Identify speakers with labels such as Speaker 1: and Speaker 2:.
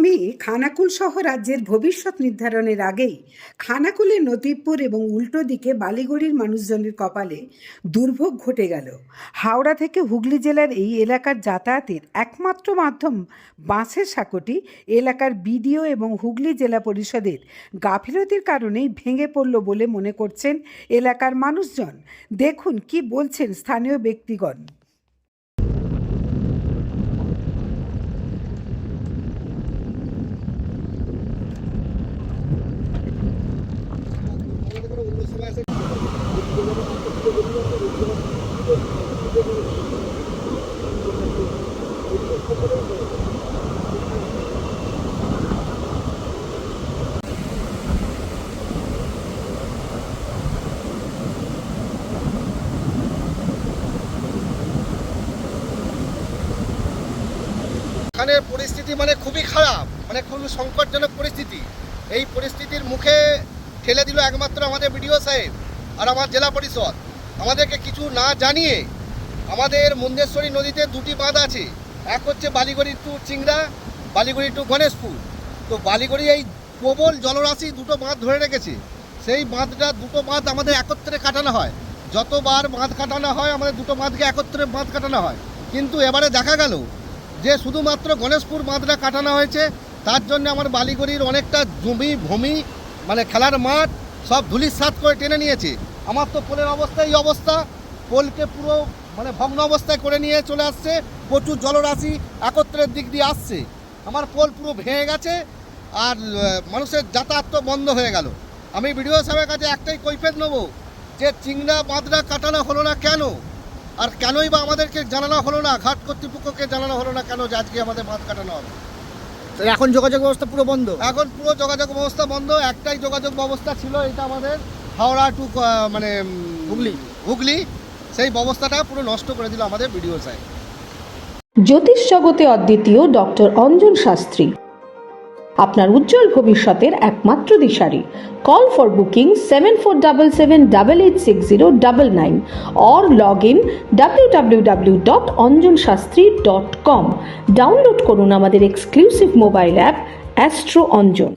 Speaker 1: মে খানাকুল সহ রাজ্যের ভবিষ্যৎ নির্ধারণের আগেই খানাকুলের নতিবপুর এবং উল্টো দিকে বালিগড়ির মানুষজনের কপালে দুর্ভোগ ঘটে গেল। হাওড়া থেকে হুগলি জেলার এই এলাকার যাতায়াতের একমাত্র মাধ্যম বাসের সাঁকোটি এলাকার বিডিও এবং হুগলি জেলা পরিষদের গাফিলতির কারণেই ভেঙে পড়ল বলে মনে করছেন এলাকার মানুষজন। দেখুন কি বলছেন স্থানীয় ব্যক্তিগণ।
Speaker 2: এখানে পরিস্থিতি খুবই খারাপ, খুবই সংকটজনক পরিস্থিতি। এই পরিস্থিতির মুখে ঠেলে দিল একমাত্র আমাদের বিডিও সাহেব আর আমার জেলা পরিষদ। আমাদেরকে কিছু না জানিয়ে আমাদের মুন্দেশ্বরী নদীতে দুটি বাঁধ আছে, এক হচ্ছে বালিগড়ি টু চিংড়া, বালিগড়ি টু গণেশপুর। তো বালিগড়ি এই প্রবল জলরাশি দুটো বাঁধ ধরে রেখেছে। সেই দুটো বাঁধ আমাদের একত্রে কাটানো হয়। যতবার বাঁধ কাটানো হয় আমাদের দুটো বাঁধকে একত্রে বাঁধ কাটানো হয়, কিন্তু এবারে দেখা গেল যে শুধুমাত্র গণেশপুর বাঁধটা কাটানো হয়েছে। তার জন্য আমার বালিগড়ির অনেকটা জমি ভূমি খেলার মাঠ সব ধুলিস্যাৎ করে টেনে নিয়েছে। আমার তো পোলের অবস্থা এই অবস্থা, পোলকে পুরো ভগ্ন অবস্থায় করে নিয়ে চলে আসছে। প্রচুর জলরাশি একত্রের দিক দিয়ে আসছে, আমার পোল পুরো ভেঙে গেছে আর মানুষের যাতায়াত তো বন্ধ হয়ে গেল। আমি বিডিও সাহেবের কাছে একটাই কৈফিয়ত নেব যে চিংড়া বাঁধটা কাটানো হলো না কেন, আর কেনই বা আমাদেরকে জানানো হলো না, ঘাট কর্তৃপক্ষকে জানানো হলো না কেন যে আজকে আমাদের বাঁধ কাটানো হবে।
Speaker 3: এখন যোগাযোগ ব্যবস্থা পুরো বন্ধ।
Speaker 2: এখন পুরো যোগাযোগ ব্যবস্থা বন্ধ। একটাই যোগাযোগ ব্যবস্থা ছিল, এটা আমাদের হাওড়া টু হুগলি সেই ব্যবস্থাটা পুরো নষ্ট করে দিল আমাদের বিডিও সাহেব।
Speaker 4: জ্যোতিষ জগতে অদ্বিতীয় ডক্টর অঞ্জন শাস্ত্রী, আপনার উজ্জ্বল ভবিষ্যতের একমাত্র দিশারি। Call for booking 7477886099 or log in www.anjanshastri.com। Download করুন আমাদের exclusive mobile app astro Anjan.